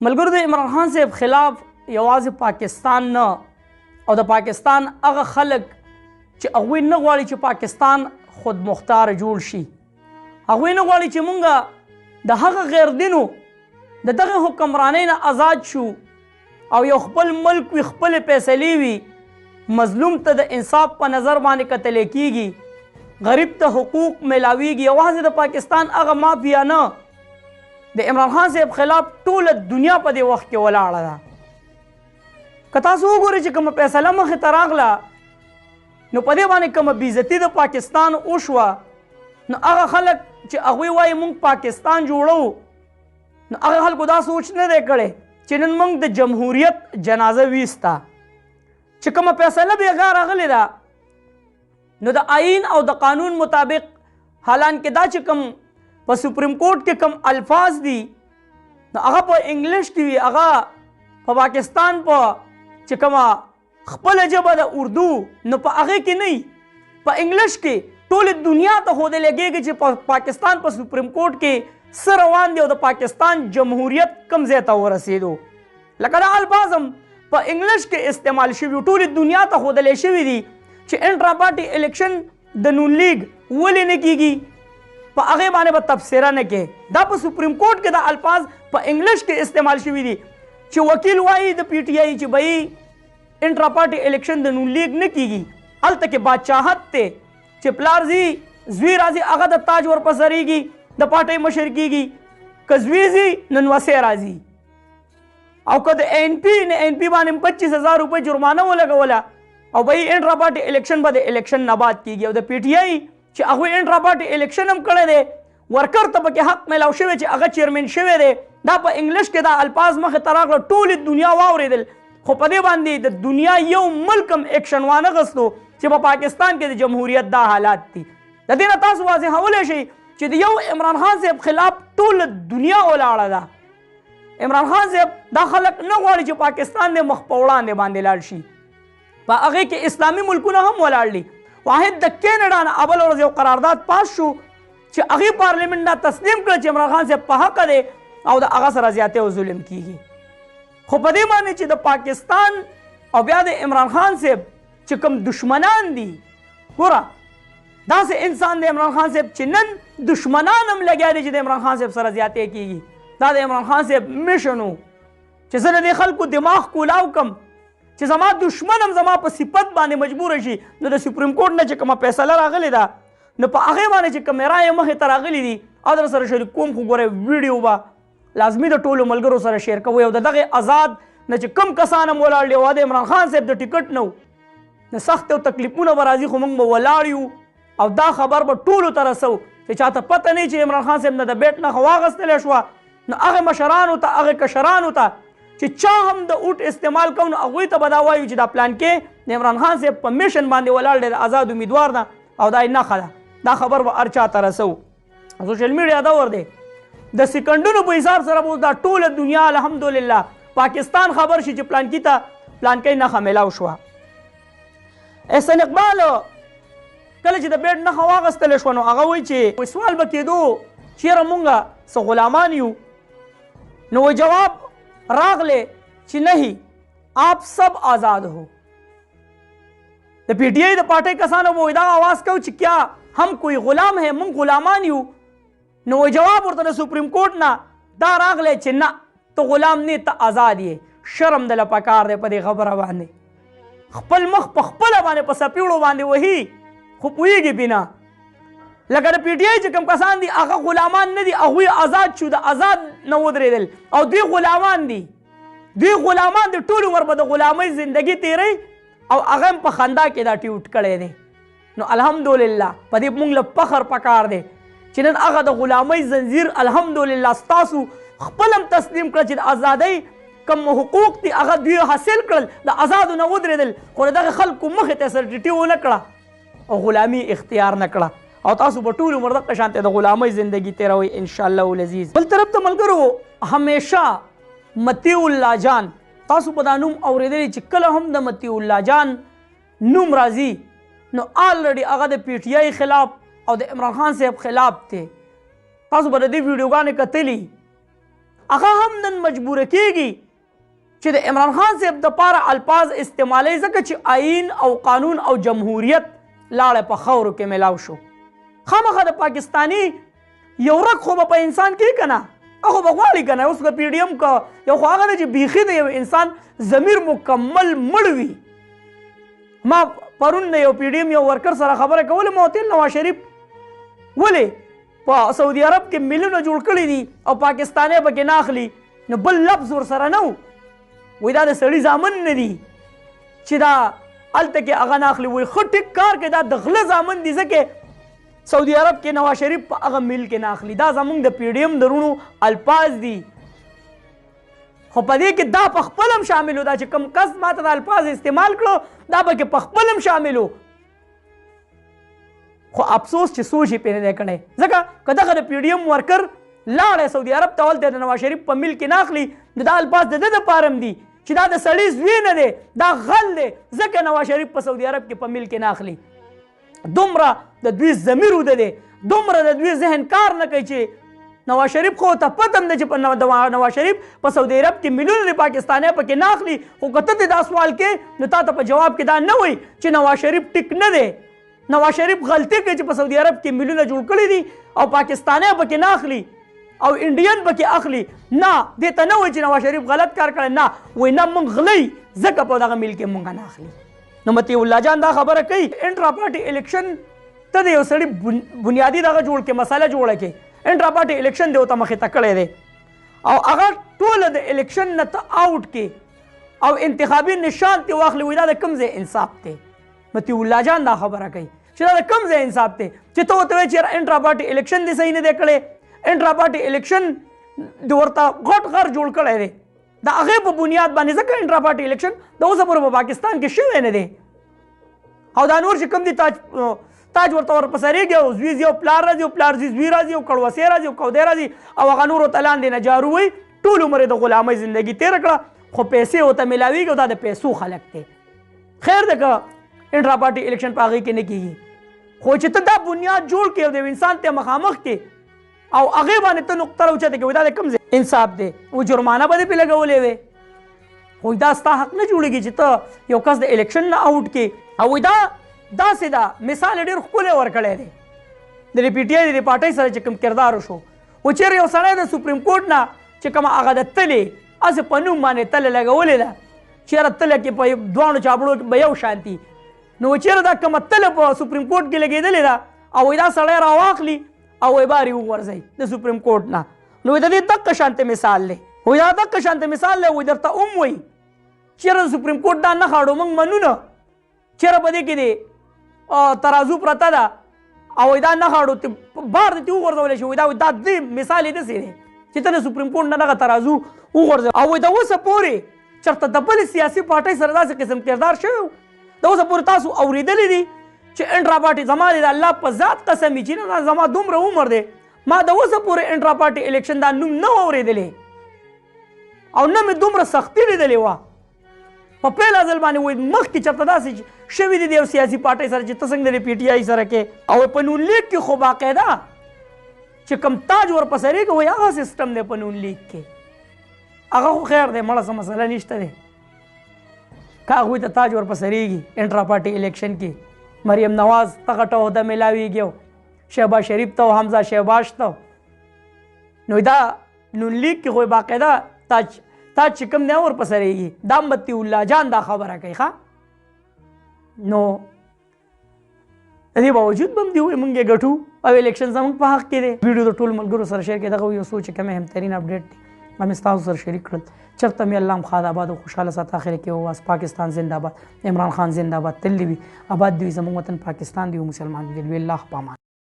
ملګرو د عمران خان صاحب خلاف یوازې پاکستان نه او د پاکستان هغه خلک چې هغوی نه غواړي چې پاکستان خود مختار جوړ شي، هغوی نه غواړي چې مونږ د هغه غیر دینو د دغه حکمرانۍ نه آزاد شو او یو خپل ملک وي، خپل فیصلې وي، مظلوم ته د انصاف په نظر باندې کتل کیږي، غریب ته حقوق ملاویږي. یوازې د پاکستان هغه مافیا نه، د عمران خان صاحب خلاف ټوله دنیا په دې وخت کې ولاړه ده. که تاسو وګورئ چې کومه فیصله مخې ته راغله نو په دې باندې کومه بېعزتي د پاکستان وشوه، نو هغه خلک چې هغوی وایي موږ پاکستان جوړو، نو هغه خلکو دا سوچ نه دی کړی چې نن موږ د جمهوریت جنازه ویسته. چې کومه فیصله بېغا راغلې ده نو د آئین او د قانون مطابق، حالانکه دا چې کوم په سپریم کورټ کې کوم الفاظ دي نو هغه په انګلیش کې وي، هغه په پاکستان په چې کومه خپله ژبه د اردو نو په هغې کې نه، په انګلیش کې ټولې دنیا ته ښودل کېږي چې په پاکستان په سپریم کورټ کې څه روان دي او د پاکستان جمهوریت کوم ځای ته ورسېدو. لکه دا الفاظ هم په انګلیش کې استعمال شوي، ټولې دنیا ته ښودلی شوي دي چې انټرا پارټي الیکشن د نون لیگ ولې نه کېږي، په هغې باندې به تبصره نه کې. دا په سپریم کورټ کې دا الفاظ په انګلیش کې استعمال شوي دي چې وکیل وایي د پی ټی آی چې بهی انټرا پارټي الیکشن د نون لیگ نه کېږي، هلته کې بادشاهت دی چې پلار ځي زوی راځي هغه د تاج ورپسریږي، د پارټۍ مشر کېږي، که زوی ځي نو نوسی راځي، او که د این پي نه این پي باندې 25,000 روپۍ جرمانه ولګوله او بهی انټرا پارټي الیکشن به د الیکشن نه بعد کېږي. او د پی ټی آی چې هغوی انټرا پارټي الیکشن هم کړی دی، ورکر ته پکې حق میلاو شوی چې هغه چیرمن شوی دی، دا په انګلیش کې دا الفاظ مخې ته راغله، ټولې دنیا واورېدل، خو په دې باندې د دنیا یو ملک هم ایکشن وانغستو چې په پاکستان کې د جمهوریت دا حالات دي. د دې نه تاسو واضحولی شئ چې د یو عمران خان صاحب خلاف ټوله دنیا ولاړه ده. عمران خان صاحب دا خلک نه غواړي چې پاکستان د مخ په وړاندې باندې لاړ شي، په هغې کې اسلامي ملکونه هم ولاړ دي. واحد د کینیډا نه اول ورځ یو قرارداد پاس شو چې هغې پارلیمنټ نه تسلیم کړه چې عمران خان صاحب په حقه دی او د هغه سره زیاتی او ظلم کیږي. خو په دې باندې چې د پاکستان او بیا د عمران خان صاحب چې کوم دشمنان دي، ګوره داسې انسان د عمران خان صاحب چې نن دشمنان هم لګیا دي چې د عمران خان صاحب سره زیاتی کیږي، دا د عمران خان صاحب میشن و چې زه د دې خلکو دماغ کولاو کم چې زما دشمن هم زما په صفت باندې مجبوره شي. نو د سپریم کورټ نه چې کومه فیصله راغلې ده نو په هغې باندې چې کومې رایې مخې ته راغلي دي او در سره شریک کوم، خو ګورئ ویډیو به لازمي د ټولو ملګرو سره شیر کوئ. او د دغې آزاد نه چې کوم کسان هم ولاړ دي او د عمران خان صاحب د ټکټ نه و، د سخت او تکلیفونه به راځي، خو موږ به ولاړ یو او دا خبر به ټولو ته رسو چې چاته پته نه چې عمران خان صاحب نه د بیټ نښه واخیستلی شوه، نو هغې مشرانو ته هغې کشرانو ته چې چا هم د اوټ استعمال کوو نو هغوی ته به دا وایو چې دا پلان کې د عمران خان صاحب په میشن باندې ولاړ دی، د آزاد امیدوار ده او دا یې نښه ده. دا خبر به هر چا ته رسو. سوشل میډیا دور دی، د سکندونو په حساب سره به دا ټوله دنیا الحمدلله پاکستان خبر شي چې پلانکي ته پلانکۍ نښه میلاو شوه. احسن اقبال کله چې د بیټ نښه واخیستلی شوه نو هغه وایي چې سوال به کېدو چېرې مونږ څه غلامان یو، نو جواب راغلے چې نہیں آپ سب آزاد ہو. د پی ٹی آئی د پارٹی کسانو به دا آواز کو چې کیا ہم کوئی غلام ہے، مونږ غلامان یو. نو جواب ورته د سپریم کورټ نه دا راغلی چې نه ته غلام نه، ته آزاد یې. شرم دله پکار دی په دې خبره باندې، خپل مخ په خپله باندې په سپیړو باندې وهي خو پوهېږي بنا. لکه د پی ټی آی چې کوم کسان دي هغه غلامان نه دي، هغوی آزاد شو، د آزاد نه ودرېدل او دوی غلامان دي، دوی غلامان دي، ټول عمر به د غلامۍ زندګي تیری او هغه هم په خندا کې دا ټیوټ کړی دی. نو الحمدلله په دې موږ له فخر پکار دی چې نن هغه د غلامۍ زنځیر الحمدلله ستاسو خپل هم تسلیم کړه چې د ازادۍ کوم حقوق دي هغه دوی حاصل کړل، د آزادو نه ودرېدل، خو د دغه خلکو مخې ته سرټیټي ونه کړه او غلامي اختیار نه کړه او تاسو به ټول عمر دغه شانته د غلامۍ زندگی تیروئ انشاءالله العزیز. بل طرف ته ملګرو همیشه مطیع الله جان، تاسو په دا نوم اورېدلی چې کله هم د مطیع الله جان نوم راځي نو آلریډي هغه د پی ټی آی خلاف او د عمران خان صاحب خلاف دی. تاسو به د دې ویډیوګانې کتلي هغه هم نن مجبوره کیږي چې د عمران خان صاحب دپاره الفاظ استعمالوي ځکه چې آئین او قانون او جمهوریت لاړه په خاورو کې میلاو شو. خامخا د پاکستاني یو رګ خو به په انسان کې که نه هغه به غواړي که نه. اوس که پی ډي ایم که یو خو هغه ده چې بیخي د یو انسان ضمیر مکمل مړ وي. ما پرون د یو پی ډي ایم یو ورکر سره خبره کوله ما ورته نواز شریف ولې په سعودي عرب کې میلیونه جوړ کړي دي او پاکستانی پکې نه اخلي نو بل لفظ ورسره نه و. وایي دا د سړي زامن نه دي چې دا هلته کې هغه نه اخلي. وایي ښه ټیک کار کوي دا د غله زامن دي ځکه سعودي عرب کې نواز شریف په هغه میل کې نه اخلي. دا زموږ د پی ډي ایم د رونو الفاظ دي خو په دې کې دا په خپل هم شامل و. دا چې کوم کس ماته د الفاظ استعمال کړو دا پکې په خپل هم شامل و. خو افسوس چې سوچ یې پرې نه دی کړی ځکه که دغه د پی ډي ایم ورکر لاړی سعودي عرب ته هلته د نواز شریف په میل کې نه اخلي نو دا الفاظ د ده دپاره هم دي چې دا د سړي زوی نه دی دا غل دی ځکه نواز شریف په سعودي عرب کې په میل کې نه اخلي. دومره د دوی ضمیر وده دی دومره د دوی ذهن کار نه کوي چې نواز شریف خو ته پته هم ده چې نواز شریف په سعودي عرب کې میلیونه د پاکستانی پکې نه اخلي. خو که ته دا سوال کې نو تا ته په جواب کې دا نه وایي چې نواز شریف ټیک نه دی. نواز شریف غلطي کوي چې په سعودي عرب کې میلیونه جوړ کړي دي او پاکستانی پکې نه اخلي او انډین پکې اخلي. نه دې ته نه وایي چې نواز شریف غلط کار کړی نه وایي نه موږ غلی ځکه په دغه میل کې موږ نه اخلي. نو مطیع الله جان دا خبره کوي انټرا پارټي الیکشن ته د یو سړي بنیادي دغه جوړ کې مسله جوړه کې انټرا پارټي الیکشن دی ورته مخې ته کړی دی او هغه ټوله د الیکشن نه ته آوټ کې او انتخابي نشان ترې واخلي. وایي دا د کوم ځای انصاف دی؟ مطیع الله جان دا خبره کوي چې دا د کوم ځای انصاف دی چې ته ورته وایې چې انټرا پارټي الیکشن دې صحیح نه دی کړی. انټرا پارټي الیکشن د ورته غټ غر جوړ کړی دی د هغې په بنیاد باندې ځکه انټرا پارټي الیکشن د اوسه پورې په پاکستان کې شوی نه دی او دا نور چې کوم دي تاج ورته ورپسرېږي او زوی ځي او پلار راځي او پلار ځي زوی راځي او کړوسې راځي او کودی راځي او هغه نور ورته لاندې نه جارو وي ټول عمر یې د غلامۍ زندګي تېره کړه خو پیسې ورته میلاویږي او دا د پیسو خلک دی. خیر ده که انټرا پارټي الیکشن په هغې کې نه کېږي خو چې ته دا بنیاد جوړ کړې او د یو انسان ته مخامخ کې او هغې باندې ته نقطه راوچته کړې وایي دا د کوم ځای انصاف دی. و جرمانه به دې پرې لګولې وې خو دا ستا حق نه جوړېږي چې ته یو کس د الیکشن نه آوټ کړې او دا داسې ده مثال ډېر ښکلی ورکړی دی د پی ټي آی د پارټۍ سره چې کوم کردار وشو و چېرې یو سړی د سپریم کورټ نه چې کومه هغه د تلې هسې په نوم باندې تله لګولې ده چېرې تله کې په دواړو چاپړو کې به یو شانتي نو چېرې دا کومه تله په سپریم کورټ کې لګېدلې ده او دا سړی راواخلي او باري وغورځوي د سپریم کورټ نه نو د دې دقه شانته مثال دی. وایي دا دقه شانته مثال دی وایي درته هم وایي چېرې د سپریم کورټ دا نه خاړو موږ منو نه چېرې په دې کې دی ترازو پرته ده او دا نه خاړو بار دې وغورځولی شي. دا دې مثال یې داسې دی چې ته د سپریم کورټ نه دغه ترازو وغورځوي او د اوسه پورې چېرته د بلې سیاسي پارټۍ سره داسې قسم کردار شوی د اوسه پورې تاسو اورېدلی دي چې انټرا پارټي زما د الله په ذات قسم وي چې نه زما دومره عمر دی ما د اوسه پورې انټرا پارټي الیکشن دا نوم نه اورېدلی او نه مې دومره سختي لیدلې وه. په پیله ځل باندې وایي مخکې چېرته داسې شوي دي د یو سیاسي پارټۍ سره چې ته څنګه د پی ټي آی سره کې او په نون لیګ کې خو باقاعده چې کوم تاج ورپسرېږي وایي هغه سیسټم دی په نون لیګ کې هغه خو خیر دی مړه څه مسله نشته دی که هغوی ته تاج ورپسرېږي انټرا پارټي الیکشن کې مریم نواز ته غټه عہده میلاویږي او شهباز شریف ته او حمزه شهباز ته نو دا نون لیګ کې خو باقاعده تاج چې کوم دی ورپسرېږي دا مطیع الله جان دا خبره کوي ښه نو د دې باوجود به هم دي وایي موږ یې ګټو او الیکشن زموږ په حق کې دی. ویډیو د ټولو ملګرو سره شیر کړئ دغه یو څو چې کوم اهمترین اپډیټ دی مې ستاسو سره شریک کړل. چېرته مې الله هم ښاد آباد او خوشحاله ساته اخر کې وواس. پاکستان زنده باد. عمران خان زنده باد. تل دې وي آباد دې وي زموږ وطن پاکستان دې وي مسلمان دې وي. الله په امان.